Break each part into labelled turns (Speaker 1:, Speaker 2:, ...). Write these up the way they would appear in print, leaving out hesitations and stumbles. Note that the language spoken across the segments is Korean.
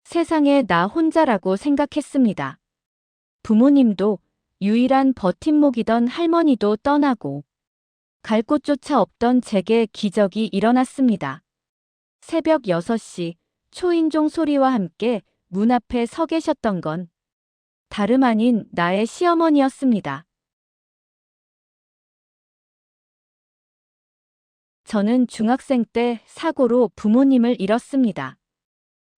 Speaker 1: 세상에 나 혼자라고 생각했습니다. 부모님도, 유일한 버팀목이던 할머니도 떠나고 갈 곳조차 없던 제게 기적이 일어났습니다. 새벽 6시 초인종 소리와 함께 문 앞에 서 계셨던 건 다름 아닌 나의 시어머니였습니다. 저는 중학생 때 사고로 부모님을 잃었습니다.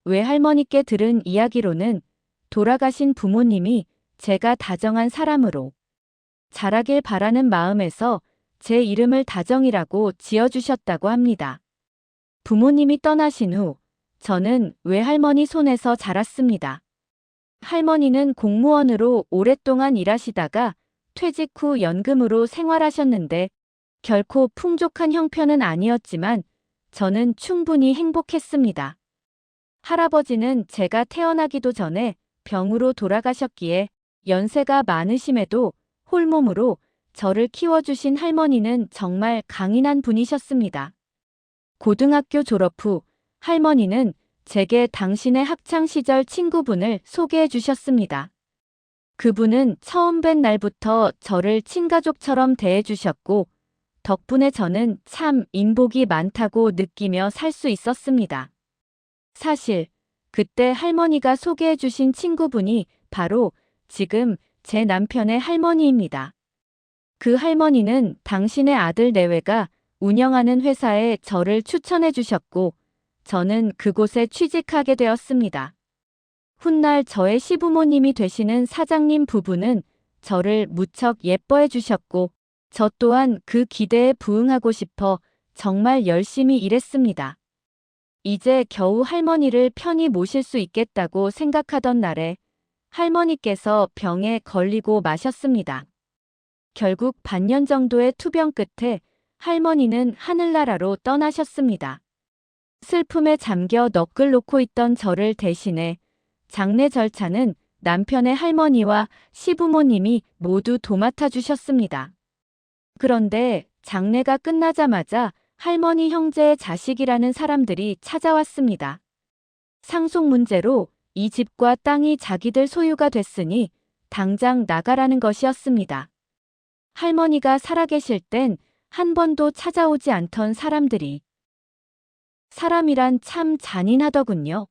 Speaker 1: 외할머니께 들은 이야기로는 돌아가신 부모님이 제가 다정한 사람으로 자라길 바라는 마음에서 제 이름을 다정이라고 지어주셨다고 합니다. 부모님이 떠나신 후 저는 외할머니 손에서 자랐습니다. 할머니는 공무원으로 오랫동안 일하시다가 퇴직 후 연금으로 생활하셨는데 결코 풍족한 형편은 아니었지만 저는 충분히 행복했습니다. 할아버지는 제가 태어나기도 전에 병으로 돌아가셨기에 연세가 많으심에도 홀몸으로 저를 키워주신 할머니는 정말 강인한 분이셨습니다. 고등학교 졸업 후 할머니는 제게 당신의 학창시절 친구분을 소개해 주셨습니다. 그분은 처음 뵌 날부터 저를 친가족처럼 대해 주셨고 덕분에 저는 참 인복이 많다고 느끼며 살 수 있었습니다. 사실 그때 할머니가 소개해 주신 친구분이 바로 지금 제 남편의 할머니입니다. 그 할머니는 당신의 아들 내외가 운영하는 회사에 저를 추천해 주셨고 저는 그곳에 취직하게 되었습니다. 훗날 저의 시부모님이 되시는 사장님 부부는 저를 무척 예뻐해 주셨고 저 또한 그 기대에 부응하고 싶어 정말 열심히 일했습니다. 이제 겨우 할머니를 편히 모실 수 있겠다고 생각하던 날에 할머니께서 병에 걸리고 마셨습니다. 결국 반년 정도의 투병 끝에 할머니는 하늘나라로 떠나셨습니다. 슬픔에 잠겨 넋을 놓고 있던 저를 대신해 장례 절차는 남편의 할머니와 시부모님이 모두 도맡아 주셨습니다. 그런데 장례가 끝나자마자 할머니 형제의 자식이라는 사람들이 찾아왔습니다. 상속 문제로 이 집과 땅이 자기들 소유가 됐으니 당장 나가라는 것이었습니다. 할머니가 살아계실 땐 한 번도 찾아오지 않던 사람들이 사람이란 참 잔인하더군요.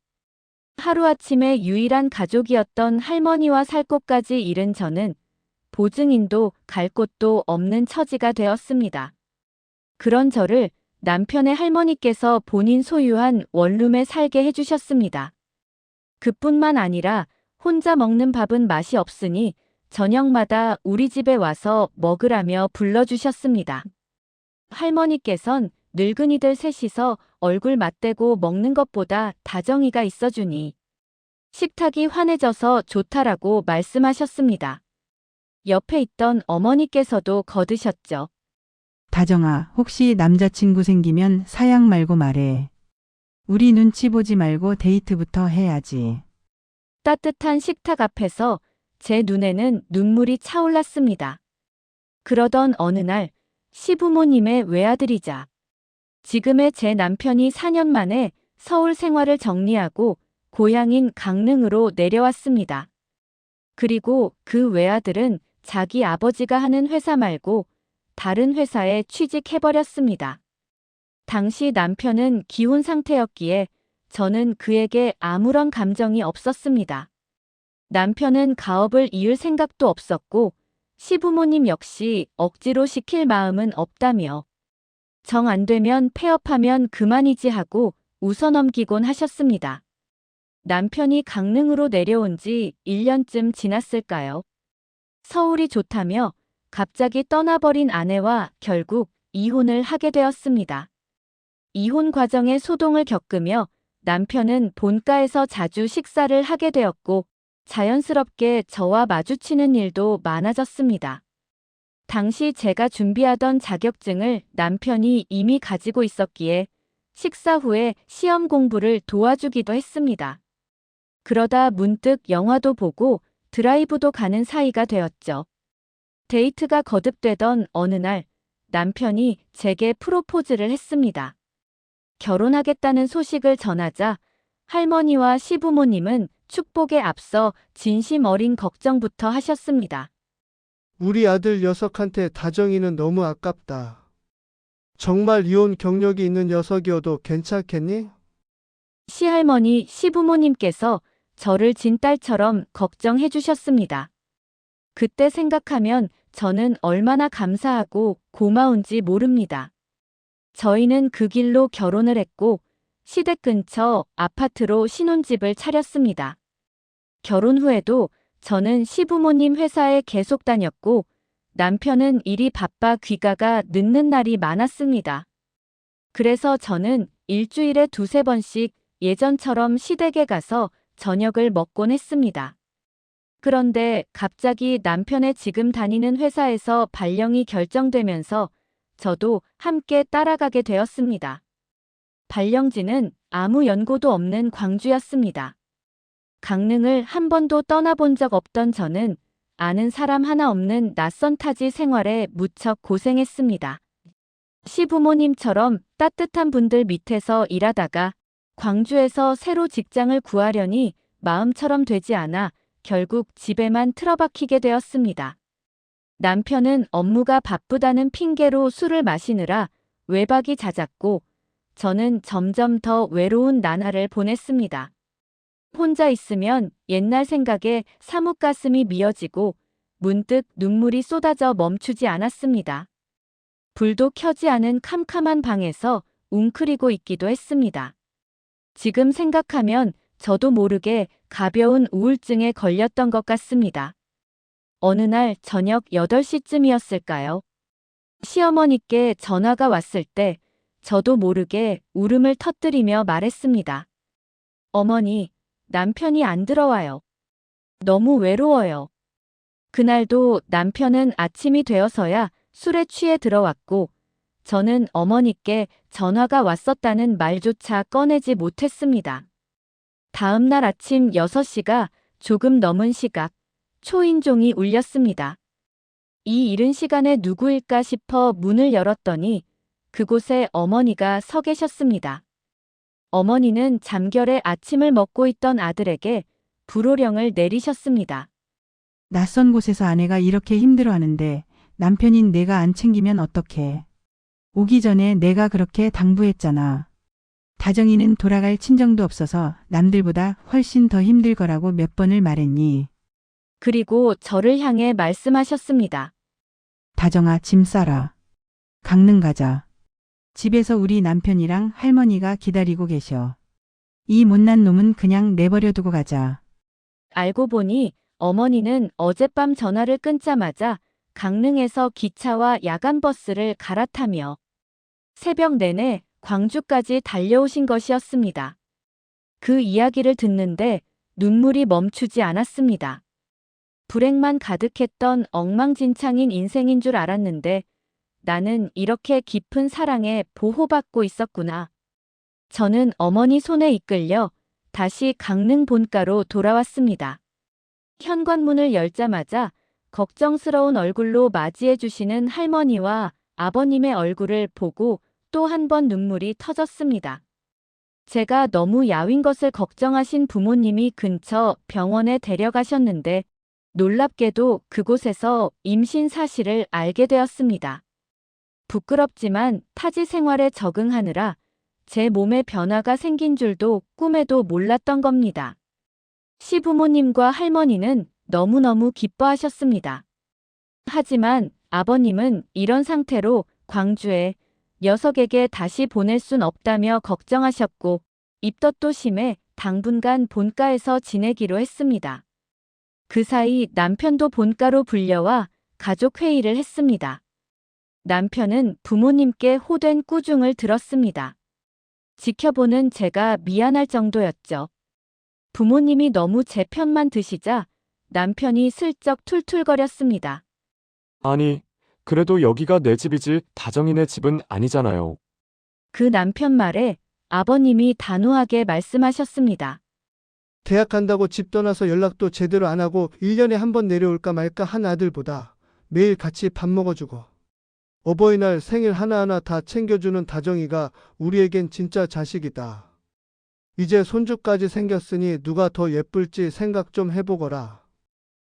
Speaker 1: 하루아침에 유일한 가족이었던 할머니와 살 곳까지 잃은 저는 보증인도 갈 곳도 없는 처지가 되었습니다. 그런 저를 남편의 할머니께서 본인 소유한 원룸에 살게 해주셨습니다. 그뿐만 아니라 혼자 먹는 밥은 맛이 없으니 저녁마다 우리 집에 와서 먹으라며 불러주셨습니다. 할머니께선 늙은이들 셋이서 얼굴 맞대고 먹는 것보다 다정이가 있어주니 식탁이 환해져서 좋다라고 말씀하셨습니다. 옆에 있던 어머니께서도 거드셨죠.
Speaker 2: 다정아, 혹시 남자친구 생기면 사양 말고 말해. 우리 눈치 보지 말고 데이트부터 해야지.
Speaker 1: 따뜻한 식탁 앞에서 제 눈에는 눈물이 차올랐습니다. 그러던 어느 날 시부모님의 외아들이자 지금의 제 남편이 4년 만에 서울 생활을 정리하고 고향인 강릉으로 내려왔습니다. 그리고 그 외아들은 자기 아버지가 하는 회사 말고 다른 회사에 취직해버렸습니다. 당시 남편은 기혼 상태였기에 저는 그에게 아무런 감정이 없었습니다. 남편은 가업을 이을 생각도 없었고 시부모님 역시 억지로 시킬 마음은 없다며 정 안 되면 폐업하면 그만이지 하고 웃어넘기곤 하셨습니다. 남편이 강릉으로 내려온 지 1년쯤 지났을까요? 서울이 좋다며 갑자기 떠나버린 아내와 결국 이혼을 하게 되었습니다. 이혼 과정에 소동을 겪으며 남편은 본가에서 자주 식사를 하게 되었고 자연스럽게 저와 마주치는 일도 많아졌습니다. 당시 제가 준비하던 자격증을 남편이 이미 가지고 있었기에 식사 후에 시험 공부를 도와주기도 했습니다. 그러다 문득 영화도 보고 드라이브도 가는 사이가 되었죠. 데이트가 거듭되던 어느 날 남편이 제게 프로포즈를 했습니다. 결혼하겠다는 소식을 전하자 할머니와 시부모님은 축복에 앞서 진심 어린 걱정부터 하셨습니다.
Speaker 3: 우리 아들 녀석한테 다정이는 너무 아깝다. 정말 이혼 경력이 있는 녀석이어도 괜찮겠니?
Speaker 1: 시할머니, 시부모님께서 저를 진딸처럼 걱정해 주셨습니다. 그때 생각하면 저는 얼마나 감사하고 고마운지 모릅니다. 저희는 그 길로 결혼을 했고 시댁 근처 아파트로 신혼집을 차렸습니다. 결혼 후에도 저는 시부모님 회사에 계속 다녔고 남편은 일이 바빠 귀가가 늦는 날이 많았습니다. 그래서 저는 일주일에 두세 번씩 예전처럼 시댁에 가서 저녁을 먹곤 했습니다. 그런데 갑자기 남편의 지금 다니는 회사에서 발령이 결정되면서 저도 함께 따라가게 되었습니다. 발령지는 아무 연고도 없는 광주였습니다. 강릉을 한 번도 떠나본 적 없던 저는 아는 사람 하나 없는 낯선 타지 생활에 무척 고생했습니다. 시부모님처럼 따뜻한 분들 밑에서 일하다가 광주에서 새로 직장을 구하려니 마음처럼 되지 않아 결국 집에만 틀어박히게 되었습니다. 남편은 업무가 바쁘다는 핑계로 술을 마시느라 외박이 잦았고 저는 점점 더 외로운 나날을 보냈습니다. 혼자 있으면 옛날 생각에 사뭇 가슴이 미어지고 문득 눈물이 쏟아져 멈추지 않았습니다. 불도 켜지 않은 캄캄한 방에서 웅크리고 있기도 했습니다. 지금 생각하면 저도 모르게 가벼운 우울증에 걸렸던 것 같습니다. 어느 날 저녁 8시쯤이었을까요? 시어머니께 전화가 왔을 때 저도 모르게 울음을 터뜨리며 말했습니다. 어머니, 남편이 안 들어와요. 너무 외로워요. 그날도 남편은 아침이 되어서야 술에 취해 들어왔고 저는 어머니께 전화가 왔었다는 말조차 꺼내지 못했습니다. 다음 날 아침 6시가 조금 넘은 시각, 초인종이 울렸습니다. 이 이른 시간에 누구일까 싶어 문을 열었더니 그곳에 어머니가 서 계셨습니다. 어머니는 잠결에 아침을 먹고 있던 아들에게 불호령을 내리셨습니다.
Speaker 2: 낯선 곳에서 아내가 이렇게 힘들어하는데 남편인 내가 안 챙기면 어떡해. 오기 전에 내가 그렇게 당부했잖아. 다정이는 돌아갈 친정도 없어서 남들보다 훨씬 더 힘들 거라고 몇 번을 말했니.
Speaker 1: 그리고 저를 향해 말씀하셨습니다.
Speaker 2: 다정아, 짐 싸라. 강릉 가자. 집에서 우리 남편이랑 할머니가 기다리고 계셔. 이 못난 놈은 그냥 내버려 두고 가자.
Speaker 1: 알고 보니 어머니는 어젯밤 전화를 끊자마자 강릉에서 기차와 야간버스를 갈아타며 새벽 내내 광주까지 달려오신 것이었습니다. 그 이야기를 듣는데 눈물이 멈추지 않았습니다. 불행만 가득했던 엉망진창인 인생인 줄 알았는데 나는 이렇게 깊은 사랑에 보호받고 있었구나. 저는 어머니 손에 이끌려 다시 강릉 본가로 돌아왔습니다. 현관문을 열자마자 걱정스러운 얼굴로 맞이해 주시는 할머니와 아버님의 얼굴을 보고 또 한 번 눈물이 터졌습니다. 제가 너무 야윈 것을 걱정하신 부모님이 근처 병원에 데려가셨는데 놀랍게도 그곳에서 임신 사실을 알게 되었습니다. 부끄럽지만 타지 생활에 적응하느라 제 몸에 변화가 생긴 줄도 꿈에도 몰랐던 겁니다. 시부모님과 할머니는 너무너무 기뻐하셨습니다. 하지만 아버님은 이런 상태로 광주에 녀석에게 다시 보낼 순 없다며 걱정하셨고 입덧도 심해 당분간 본가에서 지내기로 했습니다. 그 사이 남편도 본가로 불려와 가족 회의를 했습니다. 남편은 부모님께 호된 꾸중을 들었습니다. 지켜보는 제가 미안할 정도였죠. 부모님이 너무 제 편만 드시자 남편이 슬쩍 툴툴거렸습니다.
Speaker 4: 아니, 그래도 여기가 내 집이지 다정이네 집은 아니잖아요.
Speaker 1: 그 남편 말에 아버님이 단호하게 말씀하셨습니다.
Speaker 3: 대학 간다고 집 떠나서 연락도 제대로 안 하고 1년에 한 번 내려올까 말까 한 아들보다 매일 같이 밥 먹어주고 어버이날 생일 하나하나 다 챙겨주는 다정이가 우리에겐 진짜 자식이다. 이제 손주까지 생겼으니 누가 더 예쁠지 생각 좀 해보거라.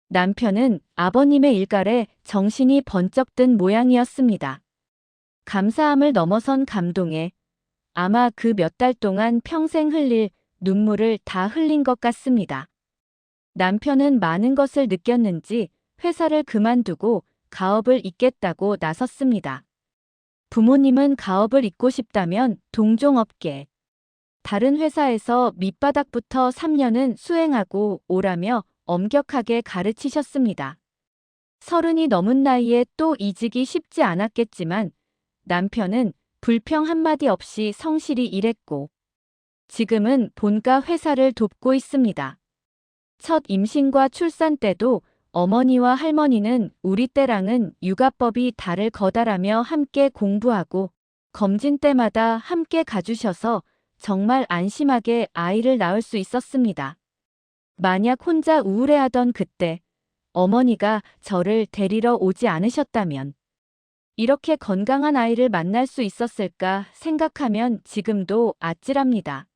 Speaker 1: 남편은 아버님의 일갈에 정신이 번쩍 든 모양이었습니다. 감사함을 넘어선 감동에 아마 그 몇 달 동안 평생 흘릴 눈물을 다 흘린 것 같습니다. 남편은 많은 것을 느꼈는지 회사를 그만두고 가업을 잇겠다고 나섰습니다. 부모님은 가업을 잇고 싶다면 동종업계, 다른 회사에서 밑바닥부터 3년은 수행하고 오라며 엄격하게 가르치셨습니다. 30이 넘은 나이에 또 이직이 쉽지 않았겠지만 남편은 불평 한마디 없이 성실히 일했고 지금은 본가 회사를 돕고 있습니다. 첫 임신과 출산 때도 어머니와 할머니는 우리 때랑은 육아법이 다를 거다라며 함께 공부하고 검진 때마다 함께 가주셔서 정말 안심하게 아이를 낳을 수 있었습니다. 만약 혼자 우울해하던 그때 어머니가 저를 데리러 오지 않으셨다면 이렇게 건강한 아이를 만날 수 있었을까 생각하면 지금도 아찔합니다.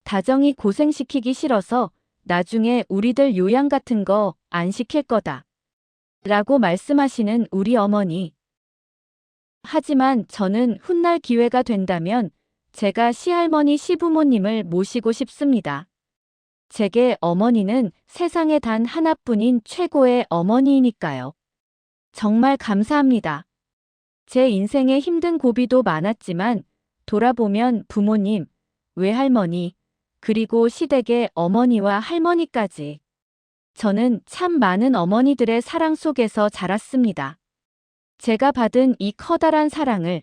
Speaker 1: 다정이 고생시키기 싫어서 나중에 우리들 요양 같은 거 안 시킬 거다. 라고 말씀하시는 우리 어머니. 하지만 저는 훗날 기회가 된다면 제가 시할머니 시부모님을 모시고 싶습니다. 제게 어머니는 세상에 단 하나뿐인 최고의 어머니이니까요. 정말 감사합니다. 제 인생에 힘든 고비도 많았지만 돌아보면 부모님, 외할머니, 그리고 시댁의 어머니와 할머니까지 저는 참 많은 어머니들의 사랑 속에서 자랐습니다. 제가 받은 이 커다란 사랑을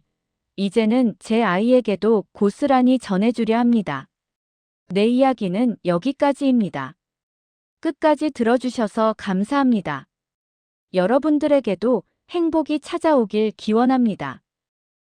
Speaker 1: 이제는 제 아이에게도 고스란히 전해주려 합니다. 내 이야기는 여기까지입니다. 끝까지 들어주셔서 감사합니다. 여러분들에게도 행복이 찾아오길 기원합니다.